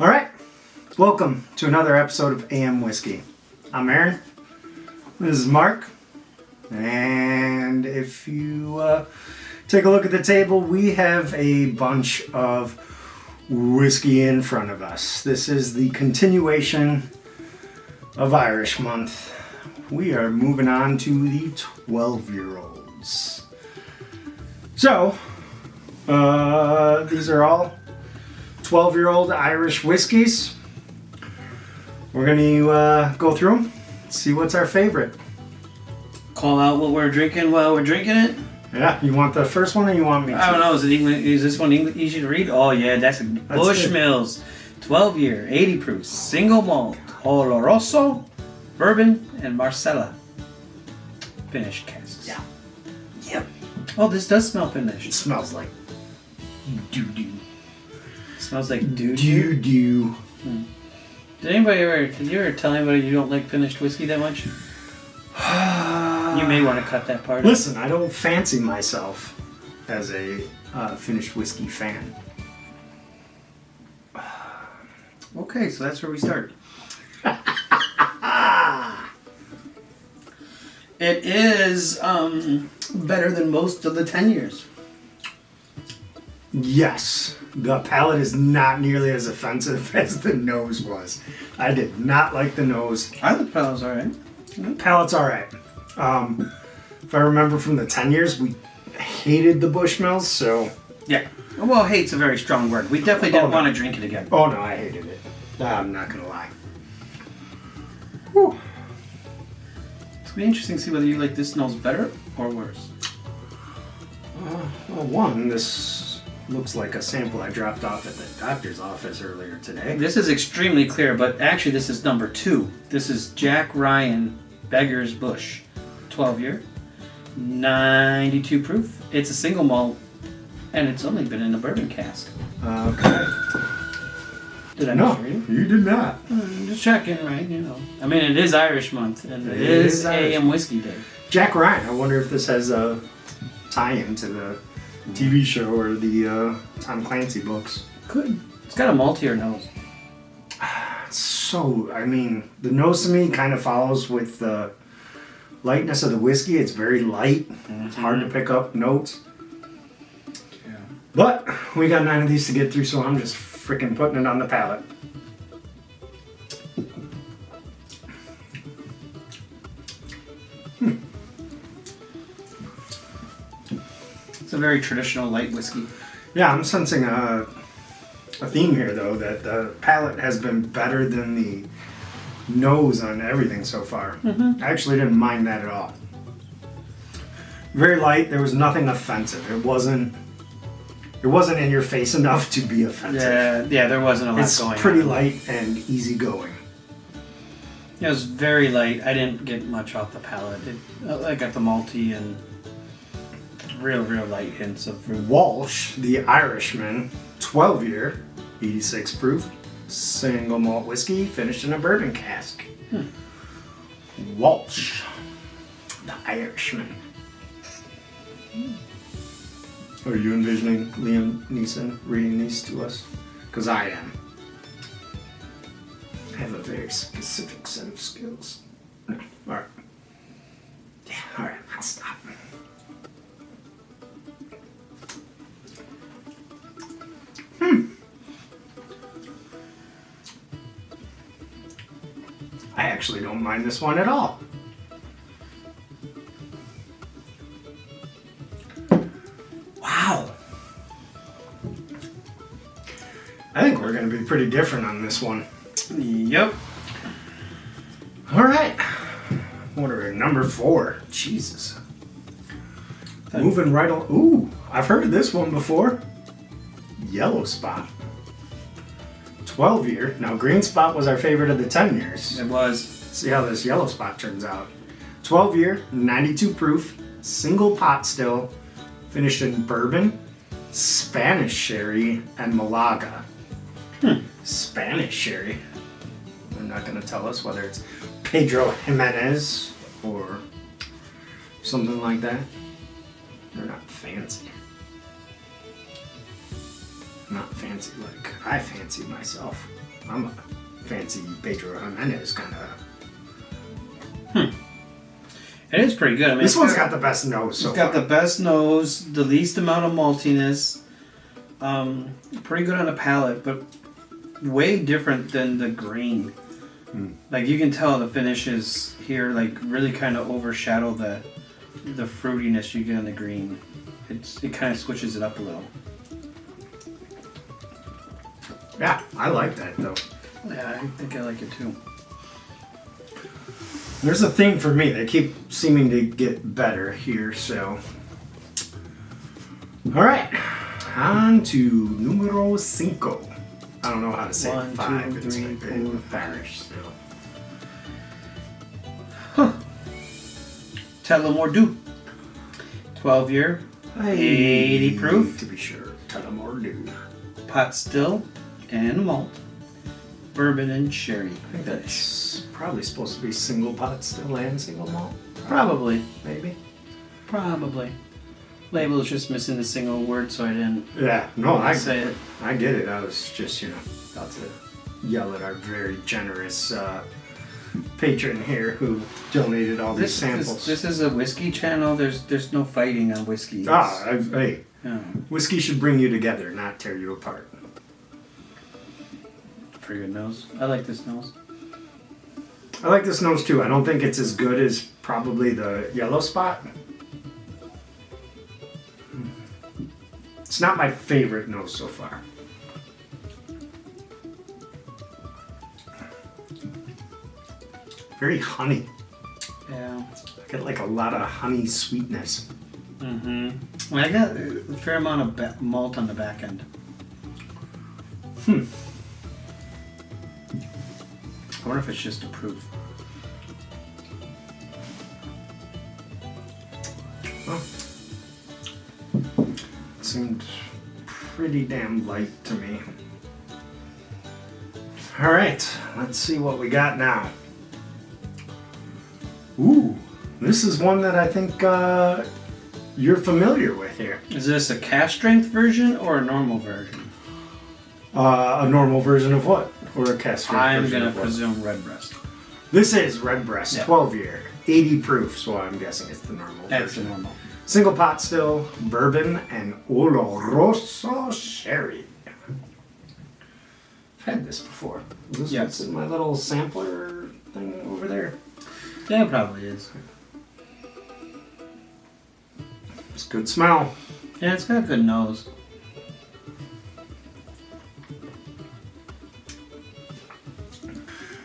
All right, welcome to another episode of AM Whiskey. I'm Aaron. This is Mark. And if you take a look at the table, we have a bunch of whiskey in front of us. This is the continuation of Irish Month. We are moving on to the 12-year-olds. So, these are all 12-year-old Irish Whiskies. We're going to go through them, see what's our favorite. Call out what we're drinking while we're drinking it? Yeah, you want the first one or you want me to? I don't know, is this one easy to read? Oh yeah, that's Bushmills, 12-year, 80 proof, single malt, Oloroso, bourbon, and Marcella. Finished casks. Yeah. Yep. Oh, this does smell finished. It smells like doo-doo. Smells like doo-doo. Doo-doo. Did you ever tell anybody you don't like finished whiskey that much? You may want to cut that part. Listen, I don't fancy myself as a finished whiskey fan. Okay, so that's where we start. It is better than most of the 10 years. Yes, the palate is not nearly as offensive as the nose was. I did not like the nose. I think the palate's alright. Palate's alright. If I remember from the 10 years, we hated the Bushmills, so... Yeah. Well, hate's a very strong word. We definitely didn't want to drink it again. Oh no, I hated it. I'm not going to lie. Whew. It's going to be interesting to see whether you like this smells better or worse. Well, one, this looks like a sample I dropped off at the doctor's office earlier today. This is extremely clear, but actually this is number 2. This is Jack Ryan Beggar's Bush. 12-year, 92 proof. It's a single malt, and it's only been in a bourbon cask. Okay. Did I No, misread it? you did not. Just checking, right? You know. I mean, it is Irish Month, and it is AM Whiskey Day. Jack Ryan, I wonder if this has a tie-in to the TV show or the Tom Clancy books. Could. It's got a maltier nose. So, I mean, the nose to me kind of follows with the lightness of the whiskey. It's very light. It's hard to pick up notes. Yeah. But we got 9 of these to get through, so I'm just freaking putting it on the palate. It's a very traditional light whiskey. Yeah, I'm sensing a theme here, though, that the palate has been better than the nose on everything so far. I actually didn't mind that at all. Very light. There was nothing offensive. It wasn't in your face enough to be offensive. Yeah, there wasn't a lot It's going on. It's pretty light and easygoing. It was very light. I didn't get much off the palate. I got the malty and real light hints of fruit. Walsh, the Irishman, 12-year, 86 proof, single malt whiskey, finished in a bourbon cask. Walsh, the Irishman. Are you envisioning Liam Neeson reading these to us? Because I am. I have a very specific set of skills. No, alright. Yeah, alright, I'll stop. I actually don't mind this one at all. Wow. I think we're going to be pretty different on this one. Yep. All right. What are we, number 4? Jesus. Moving right on. Ooh, I've heard of this one before. Yellow Spot. 12-year. Now, Green Spot was our favorite of the 10 years. It was. Let's see how this Yellow Spot turns out. 12-year, 92 proof, single pot still, finished in bourbon, Spanish sherry, and Malaga. Spanish sherry. They're not going to tell us whether it's Pedro Jimenez or something like that. They're not fancy. Not fancy like I fancy myself. I'm a fancy Pedro Jimenez kind of. It is pretty good. I mean, This one's got the best nose so It's got far. the best nose, the least amount of maltiness. Pretty good on the palate, but way different than the grain. Like you can tell the finishes here like really kind of overshadow the fruitiness you get in the green. It kind of switches it up a little. Yeah, I like that though. Yeah, I think I like it too. There's a theme for me. They keep seeming to get better here, so. Alright, on to numero cinco. I don't know how to say 1, 5. 2, It's 3, my 4, favorite 5. Irish, so. Telemordu. 12 year, 80 proof. To be sure, Telemordu. Pot still and malt. Bourbon and sherry. I think that's probably supposed to be single pot still and single malt. Probably. Maybe. Probably. Label is just missing the single word, so I didn't Yeah, no, I say it. I get it. I was just, about to yell at our very generous patron here who donated all these samples. This is a whiskey channel. There's no fighting on whiskey. Hey, Yeah. whiskey should bring you together, not tear you apart. Pretty good nose. I like this nose. I like this nose too. I don't think it's as good as probably the yellow spot. It's not my favorite nose so far. Very honey. Yeah. I get like a lot of honey sweetness. Mm-hmm. Well, I got a fair amount of malt on the back end. I wonder if it's just a proof. Well, it seemed pretty damn light to me. All right, let's see what we got now. Ooh, this is one that I think you're familiar with here. Is this a cask strength version or a normal version? A normal version of what? Or a cask strength I'm version gonna of what? presume Redbreast. This is Redbreast, Yeah. 12 year, 80 proof, so I'm guessing it's the normal That's the version. normal. Single pot still, bourbon, and Oloroso sherry. I've had this before. Is this Yes. what's in my little sampler thing over there? Yeah, it probably is. It's good smell. Yeah, it's got a good nose.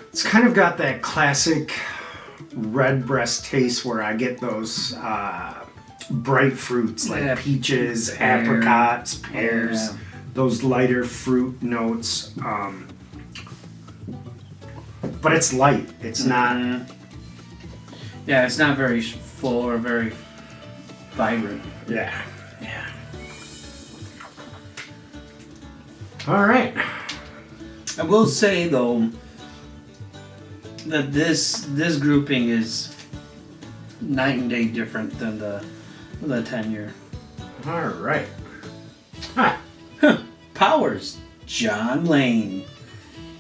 It's kind of got that classic Redbreast taste where I get those bright fruits like Yeah, peaches, pear. apricots, pears, Yeah. those lighter fruit notes. But it's light. It's not. Mhm. Yeah, it's not very full or very vibrant. Yeah. Yeah. All right. I will say though that this grouping is night and day different than the 10-year. All right. Huh. Powers, John Lane,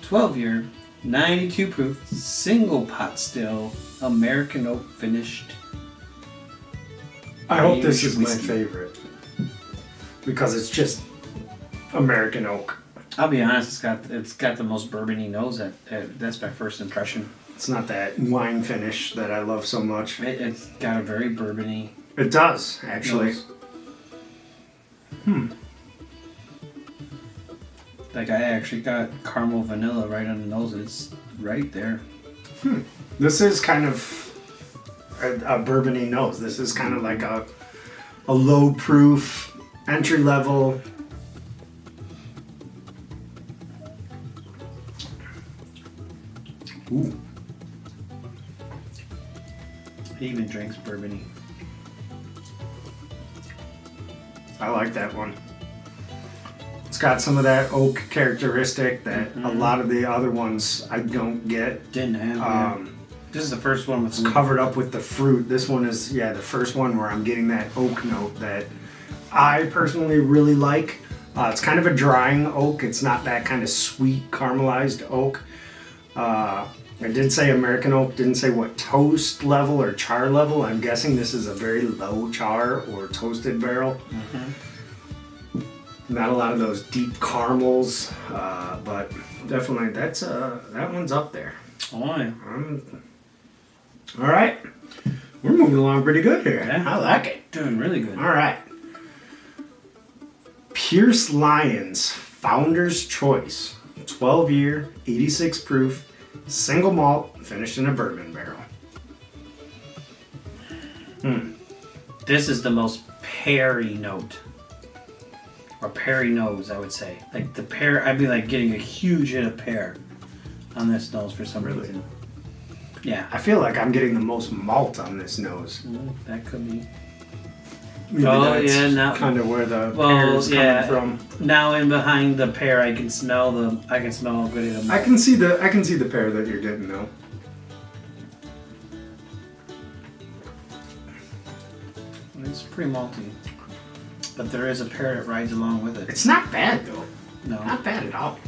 12-year, 92 proof, single pot still, American oak finished. I hope this Irish is my whiskey. favorite because it's just American oak. I'll be honest, it's got the most bourbony nose. That's my first impression. It's not that wine finish that I love so much. It's got a very bourbony It does, actually. nose. Like I actually got caramel vanilla right on the nose. It's right there. This is kind of a bourbony nose. This is kind of like a low proof, entry level. Ooh. He even drinks bourbony. I like that one. It's got some of that oak characteristic that a lot of the other ones I don't get. Didn't have. This is the first one with It's covered up with the fruit. This one is, the first one where I'm getting that oak note that I personally really like. It's kind of a drying oak. It's not that kind of sweet caramelized oak. I did say American oak, didn't say what toast level or char level. I'm guessing this is a very low char or toasted barrel. Not a lot of those deep caramels, but definitely that one's up there. Oh, yeah. All right, we're moving along pretty good here. Yeah. I like it. Doing really good. All right. Pierce Lyons Founder's Choice, 12-year, 86 proof, single malt, finished in a bourbon barrel. This is the most peary note. Or peary nose, I would say. Like the pear, I'd be like getting a huge hit of pear on this nose for some reason. Yeah. I feel like I'm getting the most malt on this nose. That could be. Maybe that's now kind of where the pear is coming from. Now in behind the pear, I can smell a good hit of malt. I can see the pear that you're getting though. It's pretty malty, but there is a pear that rides along with it. It's not bad though. No, Not bad at all.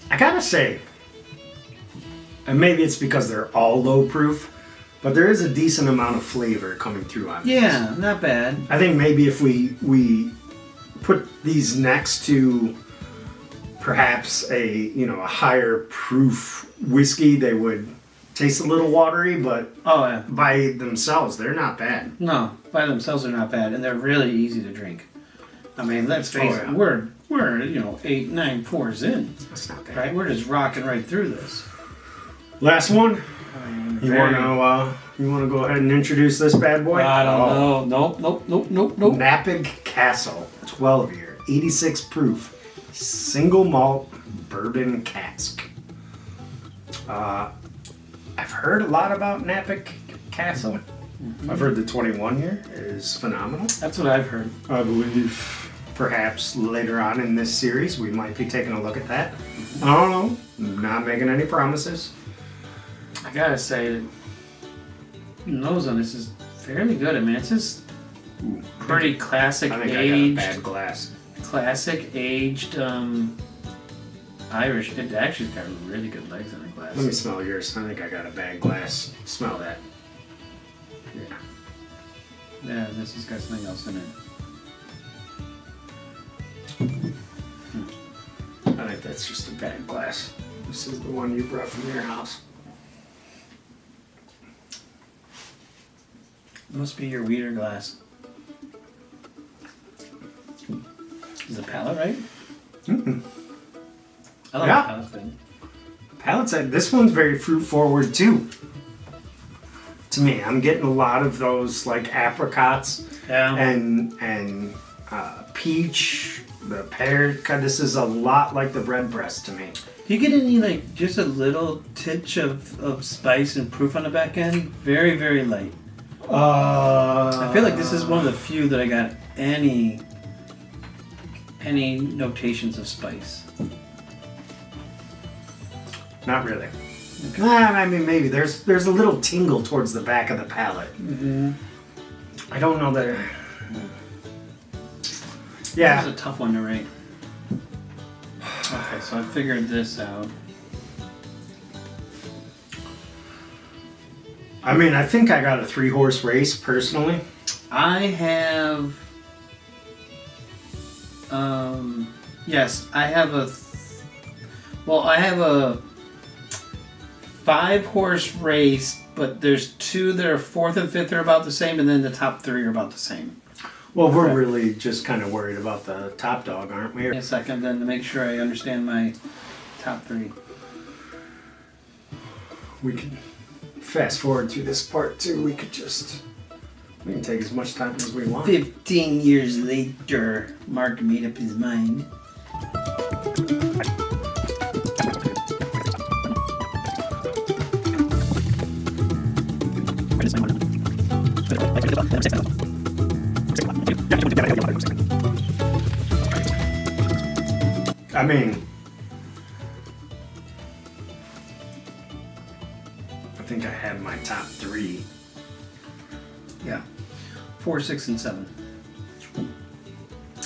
I gotta say, and maybe it's because they're all low proof, but there is a decent amount of flavor coming through on this. Yeah, not bad. I think maybe if we put these next to perhaps a higher proof whiskey, they would taste a little watery, but Oh yeah. by themselves they're not bad. No, by themselves they're not bad, and they're really easy to drink. I mean, let's face it, we're 8, 9 pours in, That's not bad. right? We're just rocking right through this. Last one. I mean, You want to go ahead and introduce this bad boy? I don't know. Nope. Nappig Castle, 12-year, 86 proof, single malt bourbon cask. I've heard a lot about Nappig Castle. I've heard the 21 year is phenomenal. That's what I've heard. I believe perhaps later on in this series we might be taking a look at that. I don't know. I'm not making any promises. I gotta say, the nose on this is fairly good. I mean, it's just pretty classic I think aged. I got a bad glass. Classic aged Irish. It actually's got really good legs in the glass. Let me smell yours. I think I got a bad glass. Smell that. Yeah. Yeah, this has got something else in it. I think that's just a bad glass. This is the one you brought from your house. Must be your weeder glass. Is the palate right? Mm-mm. I love Yeah. the palate thing. Palate side. This one's very fruit forward too. To me, I'm getting a lot of those like apricots Yeah. and peach, the pear. God, this is a lot like the bread breast to me. Do you get any like just a little tinge of spice and proof on the back end? Very, very light. I feel like this is one of the few that I got any notations of spice. Not really. I mean, maybe there's a little tingle towards the back of the palate. Mm-hmm. I don't know that. This Yeah, is a tough one to rate. Okay, so I figured this out. I mean, I think I got a 3-horse race personally. I have. Yes, I have I have a 5-horse race, but there's 2 that are 4th and 5th are about the same, and then the top 3 are about the same. Well, we're really just kind of worried about the top dog, aren't we? In a second, then to make sure I understand my top 3. We can fast forward through this part too. We can take as much time as we want. 15 years later, Mark made up his mind. I mean, I think I had my top 3. Yeah. 4, 6, and 7.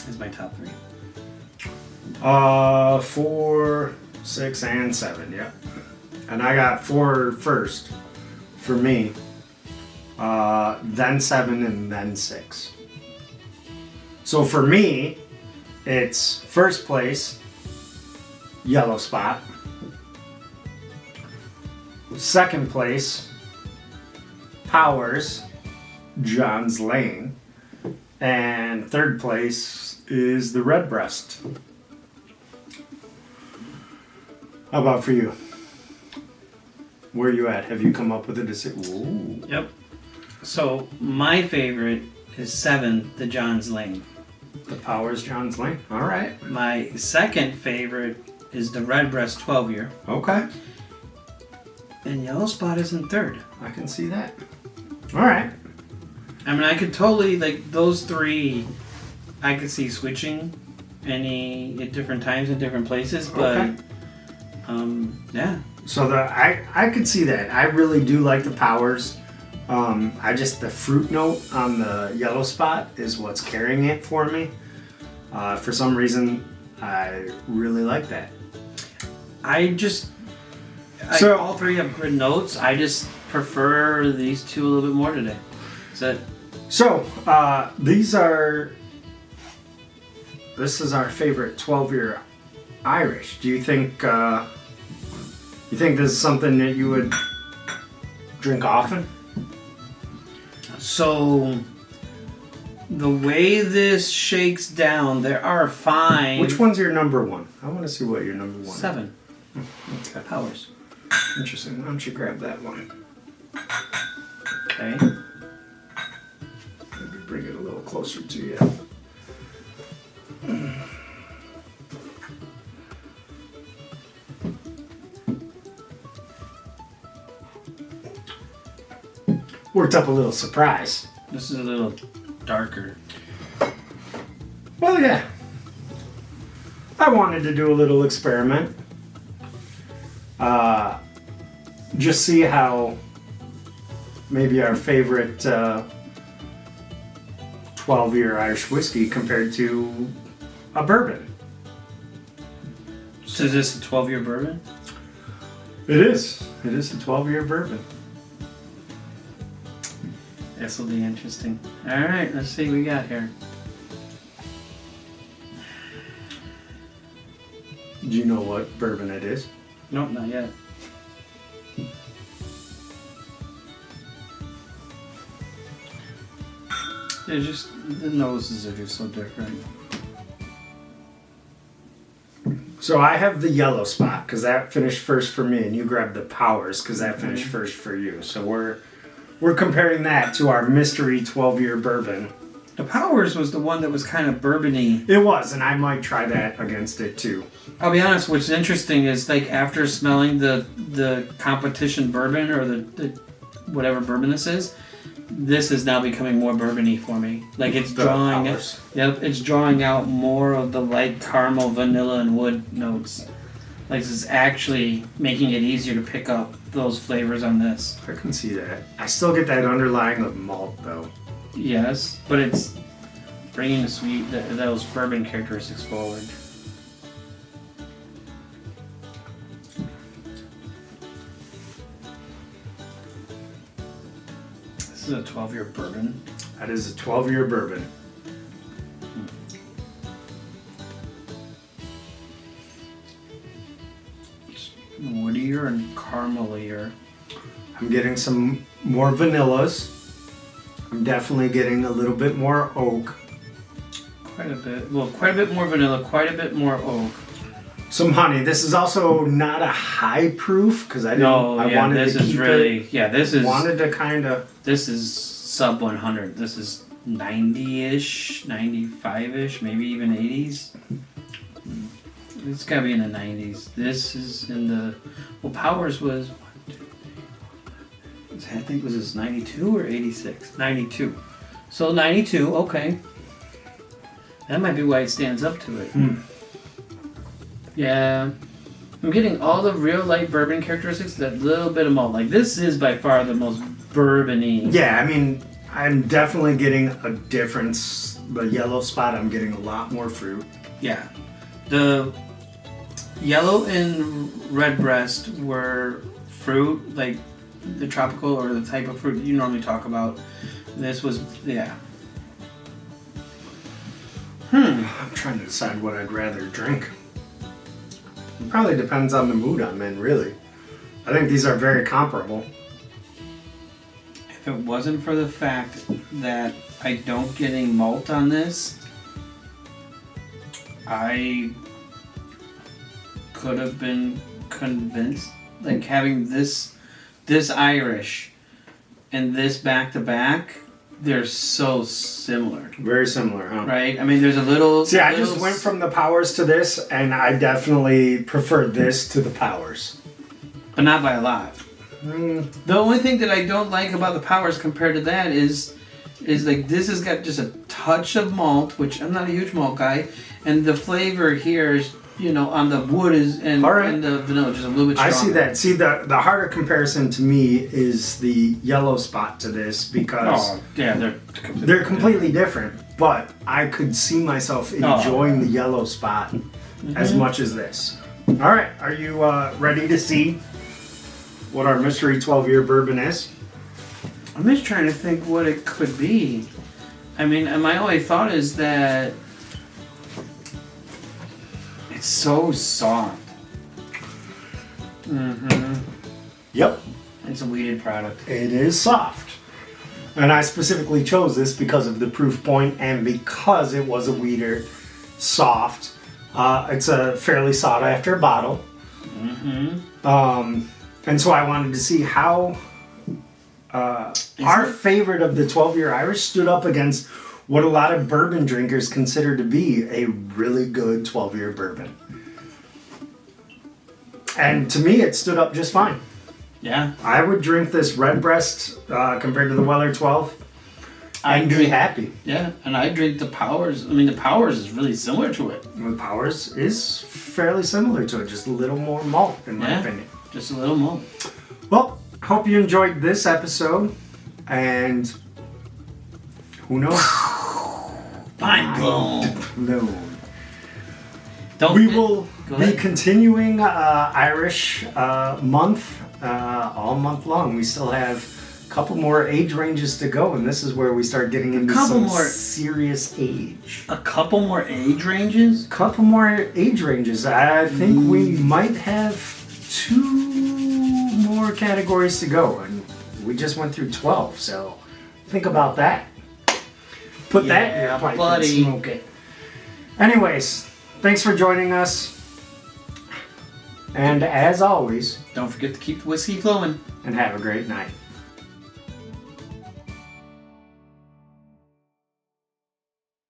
is my top 3. 4, 6, and 7. Yep. And I got 4 first for me. Then 7, and then 6. So for me, it's first place, Yellow Spot. Second place, Powers, John's Lane. And third place is the Redbreast. How about for you? Where are you at? Have you come up with a decision? Yep. So my favorite is 7, the John's Lane. The Powers, John's Lane. All right. My second favorite is the Redbreast 12-year. Okay. And Yellow Spot is in third. I can see that. All right. I mean, I could totally, like, those 3, I could see switching any at different times in different places, but, Okay. Yeah. So I could see that. I really do like the Powers. The fruit note on the Yellow Spot is what's carrying it for me. For some reason, I really like that. All 3 have good notes. I just prefer these 2 a little bit more today. So, this is our favorite 12-year Irish. Do you think this is something that you would drink often? So, the way this shakes down, there are 5. Which one's your number 1? I want to see what your number 1 is. 7. Okay. Powers. Interesting. Why don't you grab that one? Okay. Maybe bring it a little closer to you. Worked up a little surprise. This is a little darker. Well, yeah. I wanted to do a little experiment. Just see how maybe our favorite 12-year Irish whiskey compared to a bourbon. So is this a 12-year bourbon? It is. It is a 12-year bourbon. This will be interesting. All right, let's see what we got here. Do you know what bourbon it is? Nope, not yet. They're just, the noses are just so different. So I have the Yellow Spot because that finished first for me, and you grabbed the Powers because that finished first for you. So we're comparing that to our mystery 12-year bourbon. The Powers was the one that was kind of bourbon-y. It was, and I might try that against it too. I'll be honest, what's interesting is like after smelling the competition bourbon or the whatever bourbon this is now becoming more bourbon-y for me. Like it's drawing it's drawing out more of the light caramel, vanilla, and wood notes. Like it's actually making it easier to pick up those flavors on this. I can see that. I still get that underlying of malt though. Yes, but it's bringing those bourbon characteristics forward. This is a 12-year bourbon. That is a 12-year bourbon. It's woodier and caramelier. I'm getting some more vanillas. I'm definitely getting a little bit more oak. Quite a bit. Well, quite a bit more vanilla, quite a bit more oak. Some honey. This is also not a high proof because I wanted this to is keep really it. this is Wanted to kind of. This is sub 100. This is 90-ish, 95-ish, maybe even 80s. It's gotta be in the 90s. This is in the Powers was I think was this 92 or 86? 92. So 92, okay. That might be why it stands up to it. Yeah. I'm getting all the real light bourbon characteristics, that little bit of malt. Like this is by far the most bourbon-y. Yeah, I mean, I'm definitely getting a difference the yellow spot, I'm getting a lot more fruit. Yeah. The yellow and redbreast were fruit, like the tropical or the type of fruit that you normally talk about. This was, yeah. I'm trying to decide what I'd rather drink. It probably depends on the mood I'm in, really. I think these are very comparable. If it wasn't for the fact that I don't get any malt on this, I could have been convinced, like having this Irish and this back to back, they're so similar. Very similar, huh? Right? I mean, there's a little... See, I just went from the Powers to this, and I definitely prefer this to the Powers. But not by a lot. The only thing that I don't like about the Powers compared to that is like this has got just a touch of malt, which I'm not a huge malt guy, and the flavor here is, you know, on the wood is and the vanilla just a little bit stronger. I see that. See, the harder comparison to me is the yellow spot to this because they're completely different. But I could see myself enjoying the yellow spot as much as this. All right, are you ready to see what our mystery 12-year bourbon is? I'm just trying to think what it could be. I mean, my only thought is that it's so soft. Yep. It's a weeded product. It is soft. And I specifically chose this because of the proof point and because it was a weeder, soft. It's a fairly sought after bottle. And so I wanted to see how our favorite of the 12-year Irish stood up against what a lot of bourbon drinkers consider to be a really good 12-year bourbon. And to me, it stood up just fine. Yeah. I would drink this Redbreast compared to the Weller 12 and be happy. Yeah, and I drink the Powers. I mean, the Powers is really similar to it. The Powers is fairly similar to it, just a little more malt, in my opinion. Just a little more. Well, hope you enjoyed this episode, and who knows? Mind blown. We will be continuing Irish month all month long. We still have a couple more age ranges to go, and this is where we start getting into some serious age. A couple more age ranges? Couple more age ranges. I think we might have 2 more categories to go, and we just went through 12, so think about that. Put that in your pipe and smoke it. Anyways, thanks for joining us. And as always, don't forget to keep the whiskey flowing. And have a great night.